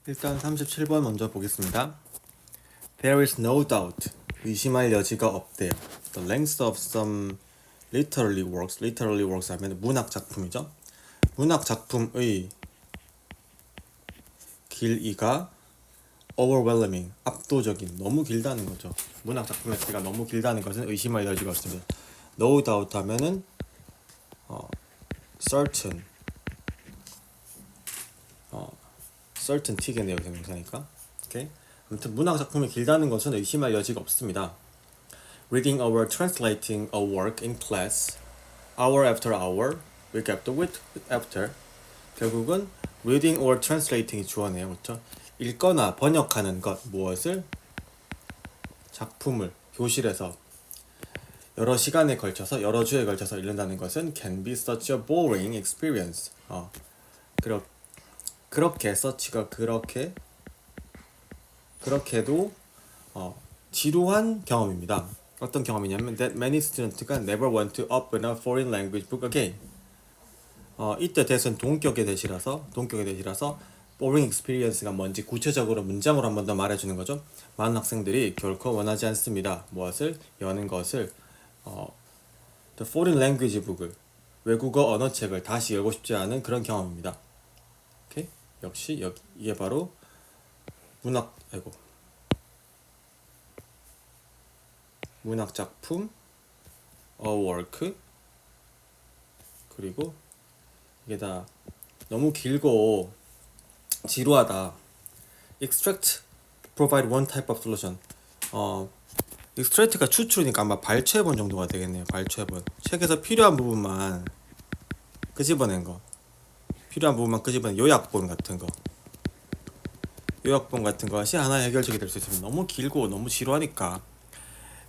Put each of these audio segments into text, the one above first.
일단 37번 먼저 보겠습니다. There is no doubt. 의심할 여지가 없대요. The length of some literary works 하면 문학 작품이죠. 문학 작품의 길이가 overwhelming, 압도적인, 너무 길다는 거죠. 문학 작품의 길이가 너무 길다는 것은 의심할 여지가 없습니다. No doubt 하면은 certain, certainty겠네요, 명사니까. 오케이. 아무튼 문학 작품이 길다는 것은 의심할 여지가 없습니다. Reading or translating a work in class, hour after hour, week after week after. 결국은 reading or translating이 주어네요, 그렇죠? 읽거나 번역하는 것, 무엇을? 작품을 교실에서 여러 시간에 걸쳐서, 여러 주에 걸쳐서 읽는다는 것은 can be such a boring experience. 그렇게 서치가 그렇게도 지루한 경험입니다. 어떤 경험이냐면 that many students가 never want to open a foreign language book again. 이때 대선 동격에 대시라서 boring experience가 뭔지 구체적으로 문장으로 한 번 더 말해주는 거죠. 많은 학생들이 결코 원하지 않습니다. 무엇을? 여는 것을 the foreign language book을 외국어 언어책을 다시 열고 싶지 않은 그런 경험입니다. 오케이? 역시 이게 바로 문학 작품, a work, 그리고 이게 다 너무 길고 지루하다. extract, provide one type of solution. extract가 추출이니까 아마 발췌본 정도가 되겠네요. 발췌본. 책에서 필요한 부분만 끄집어낸 거. 요약본 같은 거. 요약본 같은 것이 하나의 해결책이 될 수 있습니다. 너무 길고 너무 지루하니까.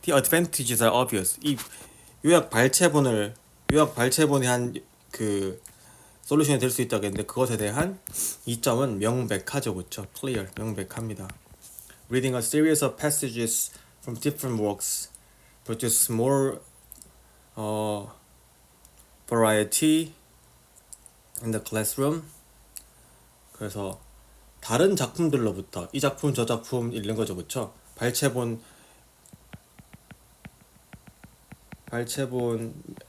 The advantages are obvious. 이 요약 발췌본이 한 그 솔루션이 될 수 있다고 했는데 그것에 대한 이점은 명백하죠, 그렇죠? Clear, 명백합니다. Reading a series of passages from different works produces more variety in the classroom. 그래서 다른 작품들로부터 이 작품 저 작품 읽는 거죠, 그렇죠? 발췌본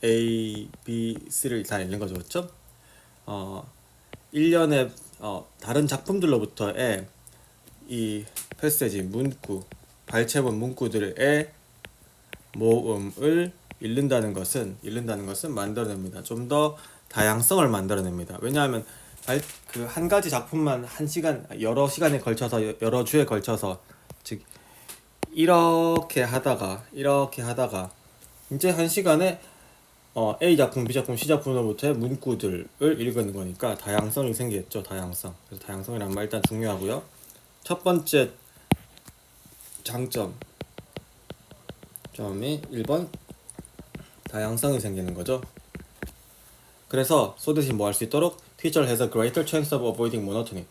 A, B, C를 다 읽는 거죠, 그렇죠? 1년에 다른 작품들로부터의 이 패세지, 문구, 발췌본 문구들의 모음을 읽는다는 것은 만들어냅니다. 좀 더 다양성을 만들어냅니다. 왜냐하면 그 한 가지 작품만 여러 시간에 걸쳐서 여러 주에 걸쳐서 즉 이렇게 하다가 이제 한 시간에 A 작품, B 작품, C 작품으로부터의 문구들을 읽는 거니까 다양성이 생기겠죠. 다양성. 그래서 다양성이란 말 일단 중요하고요. 첫 번째 점이 1번 다양성이 생기는 거죠. 그래서 소대시 뭐 할 수 있도록 Teacher has a greater chance of avoiding monotony.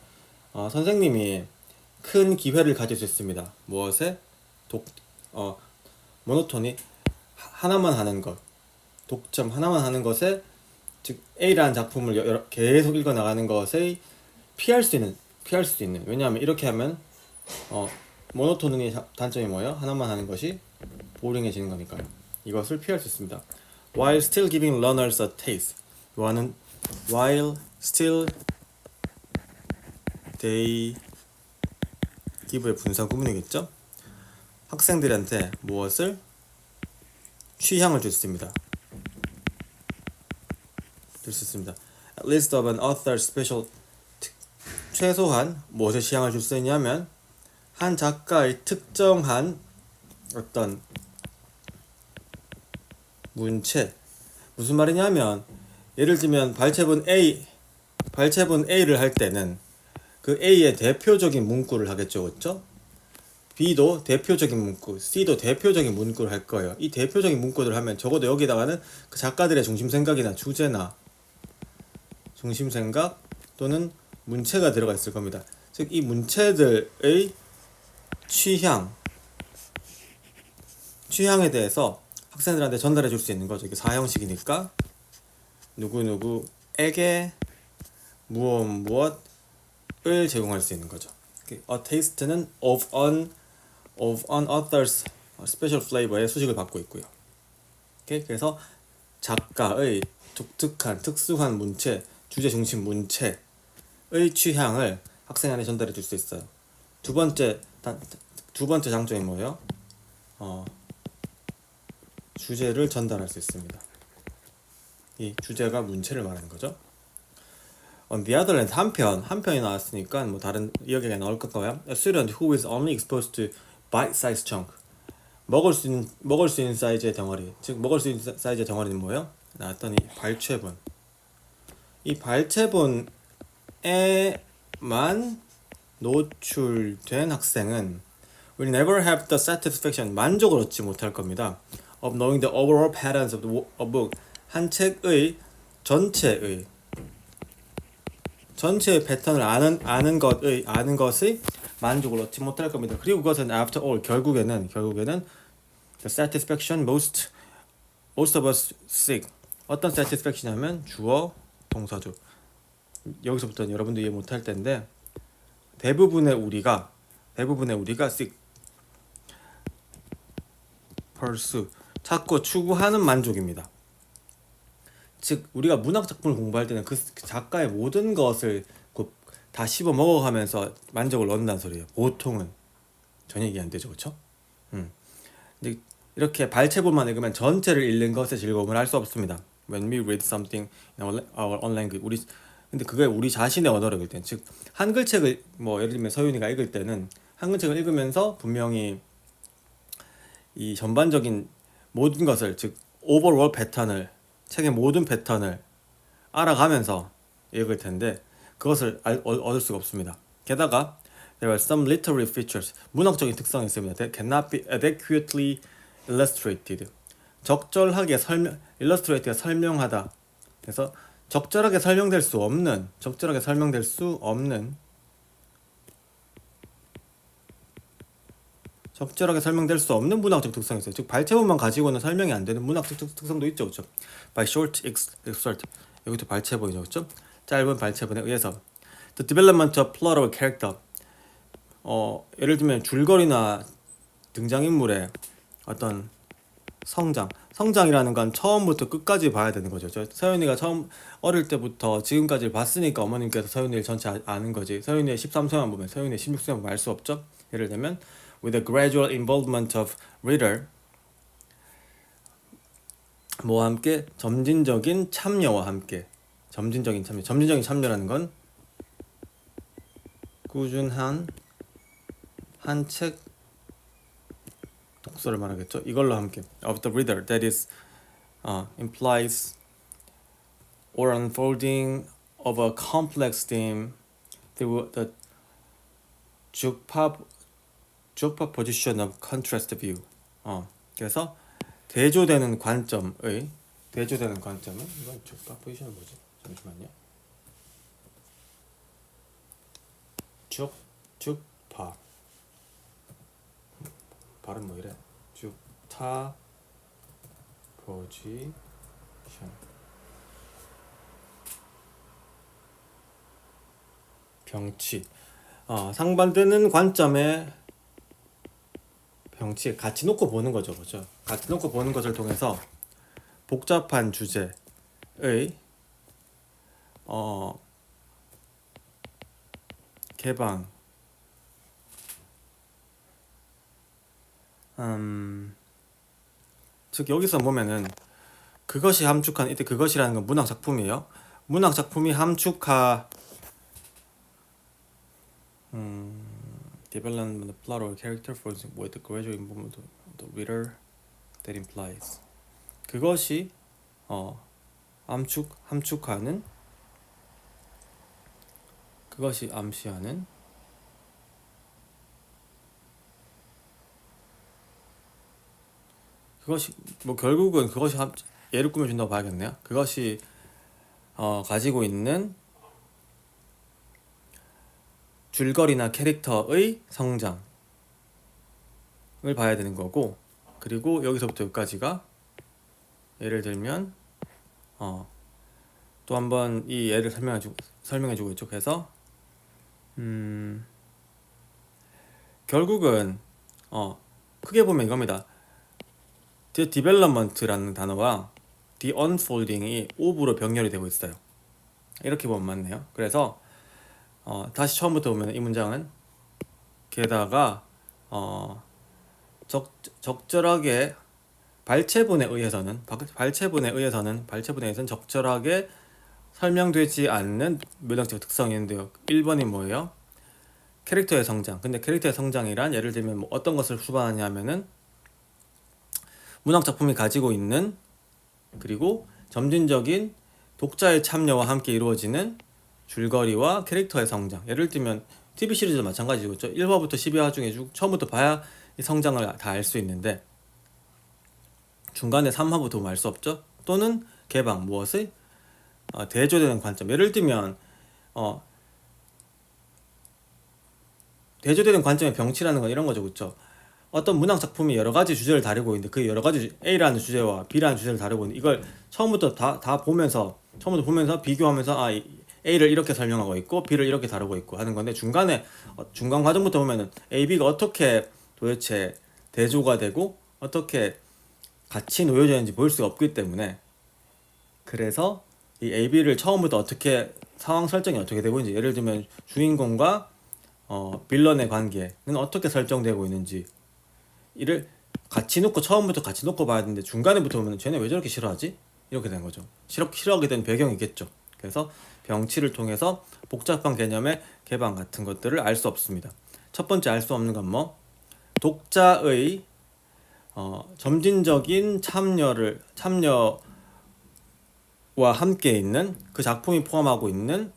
선생님이 큰 기회를 가질 수 있습니다. 무엇에? 모노토니 하나만 하는 것. 독점 하나만 하는 것에 즉 A라는 작품을 계속 읽어 나가는 것에 피할 수 있는 왜냐하면 이렇게 하면 모노토니 단점이 뭐예요? 하나만 하는 것이 보링해지는 거니까요. 이것을 피할 수 있습니다. While still giving learners a taste. While still they give의 분사 구문이겠죠? 학생들한테 무엇을? 취향을 줄 수 있습니다. At least of an author's special. 최소한 무엇에 취향을 줄 수 있냐면 한 작가의 특정한 어떤 문체. 무슨 말이냐면 예를 들면 발췌본 A를 할 때는 그 A의 대표적인 문구를 하겠죠, 그렇죠? B도 대표적인 문구, C도 대표적인 문구를 할 거예요. 이 대표적인 문구들을 하면 적어도 여기다가는 그 작가들의 중심생각이나 주제나 중심생각 또는 문체가 들어가 있을 겁니다. 즉 이 문체들의 취향에 대해서 학생들한테 전달해 줄 수 있는 거죠. 이게 4형식이니까 누구누구에게 무엇을 제공할 수 있는 거죠. A taste는 of an author's special flavor의 수식을 받고 있고요. 오케이? 그래서 작가의 독특한 특수한 문체, 주제 중심 문체의 취향을 학생한테 전달해 줄 수 있어요. 두 번째 장점이 뭐예요? 주제를 전달할 수 있습니다. 이 주제가 문체를 말하는 거죠. On the other hand, 한편이 나왔으니까 뭐 다른 이야기가 나올 건가요? A student who is only exposed to bite-sized chunk. 먹을 수 있는 사이즈의 덩어리. 즉 먹을 수 있는 사이즈의 덩어리는 뭐예요? 나왔더니 발췌본. 이 발췌본에만 노출된 학생은 will never have the satisfaction, 만족을 얻지 못할 겁니다. of knowing the overall patterns of a book. 한 책의 전체의 패턴을 아는 것의 만족을 얻지 못할 겁니다. 그리고 그것은 after all 결국에는 the satisfaction most of us seek. 어떤 satisfaction이냐면 주어 동사죠. 여기서부터는 여러분도 이해 못할 텐데 대부분의 우리가 seek, pursue, 찾고 추구하는 만족입니다. 즉 우리가 문학 작품을 공부할 때는 그 작가의 모든 것을 다 씹어 먹어가면서 만족을 얻는다는 소리예요. 보통은 전혀 이해 안 되죠, 그렇죠? 근데 이렇게 발췌본만 읽으면 전체를 읽는 것의 즐거움을 알 수 없습니다. When we read something in our own language, 근데 그게 우리 자신의 언어를 읽을 때는, 즉 한글책을 뭐 예를 들면 서윤이가 읽을 때는 한글책을 읽으면서 분명히 이 전반적인 모든 것을, 즉 오버롤 패턴을, 책의 모든 패턴을 알아가면서 읽을 텐데 그것을 얻을 수가 없습니다. 게다가 there are some literary features, 문학적인 특성이 있습니다. That cannot be adequately illustrated. 적절하게 illustrated가 설명하다. 그래서 적절하게 설명될 수 없는 문학적 특성이 있어요. 즉 발췌본만 가지고는 설명이 안 되는 문학적 특성도 있죠, 그렇죠? By short excerpt, 여기도 발췌본이죠, 그렇죠? 짧은 발췌본에 의해서 the development of plot or character, 예를 들면 줄거리나 등장인물의 어떤 성장이라는 건 처음부터 끝까지 봐야 되는 거죠. 서윤이가 처음 어릴 때부터 지금까지 봤으니까 어머님께서 서윤이를 전체 아는 거지. 서윤이의 13세만 보면, 서윤이의 16세만 보면 알 수 없죠. 예를 들면 with a gradual involvement of reader, 뭐와 함께 점진적인 참여와 함께. 점진적인 참여라는 건 꾸준한 한 책 독서를 말하겠죠. 이걸로 함께 of the reader, that is implies or unfolding of a complex theme through the juxtaposition of contrast view. 그래서 대조되는 관점은, 이건 juxtaposition은 뭐지? 잠시만요. juxta 발음 뭐 이래? juxtaposition. 병치. 상반되는 관점의 병치, 같이 놓고 보는 거죠, 그렇죠? 같이 놓고 보는 것을 통해서 복잡한 주제의 개방, 즉 여기서 보면은 그것이 함축한, 이때 그것이라는 건 문학 작품이에요. 문학 작품이 함축하 development of plot or character for with the gradual involvement of the reader that implies. 그것이 함축하는, 그것이 암시하는, 그것이 뭐 결국은 그것이 예를 꾸며준다고 봐야겠네요. 그것이 가지고 있는 줄거리나 캐릭터의 성장을 봐야 되는 거고, 그리고 여기서부터 여기까지가 예를 들면 또 한번 이 예를 설명해주고 있죠. 그래서 결국은 크게 보면 이겁니다. The development라는 단어와 the unfolding이 of로 병렬이 되고 있어요. 이렇게 보면 맞네요. 그래서 다시 처음부터 보면 이 문장은 게다가 적절하게 발췌본에 의해서는 적절하게 설명되지 않는 묘당적 특성이 있는데요. 1번이 뭐예요? 캐릭터의 성장. 근데 캐릭터의 성장이란 예를 들면 뭐 어떤 것을 수반하냐면은 문학 작품이 가지고 있는 그리고 점진적인 독자의 참여와 함께 이루어지는 줄거리와 캐릭터의 성장. 예를 들면 TV 시리즈도 마찬가지고 1화부터 12화 중에 처음부터 봐야 이 성장을 다 알 수 있는데 중간에 3화부터 보면 알 수 없죠. 또는 개방 무엇을 대조되는 관점. 예를 들면 대조되는 관점의 병치라는 건 이런 거죠, 그렇죠? 어떤 문학 작품이 여러 가지 주제를 다루고 있는데 그 여러 가지 A라는 주제와 B라는 주제를 다루고 있는데 이걸 처음부터 보면서 비교하면서 A를 이렇게 설명하고 있고 B를 이렇게 다루고 있고 하는 건데 중간 과정부터 보면은 A, B가 어떻게 도대체 대조가 되고 어떻게 같이 놓여져 있는지 볼 수가 없기 때문에 그래서 이 A, B를 처음부터 어떻게 상황 설정이 어떻게 되고 있는지 예를 들면 주인공과 빌런의 관계는 어떻게 설정되고 있는지 이를 처음부터 같이 놓고 봐야 되는데 중간에부터 보면 쟤네 왜 저렇게 싫어하지? 이렇게 되는 거죠. 싫어하게 된 배경이겠죠. 그래서 병치를 통해서 복잡한 개념의 개방 같은 것들을 알 수 없습니다. 첫 번째 알 수 없는 건 뭐? 독자의 점진적인 참여와 함께 있는 그 작품이 포함하고 있는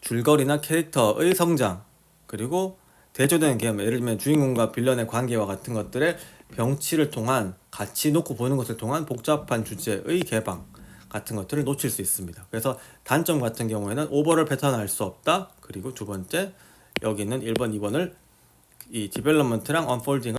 줄거리나 캐릭터의 성장 그리고 대조되는 개념 예를 들면 주인공과 빌런의 관계와 같은 것들의 병치를 통한 같이 놓고 보는 것을 통한 복잡한 주제의 개방 같은 것들을 놓칠 수 있습니다. 그래서 단점 같은 경우에는 오버럴 패턴을 알 수 없다. 그리고 두 번째 여기 있는 1번, 2번을 이 디벨롭먼트랑 언폴딩을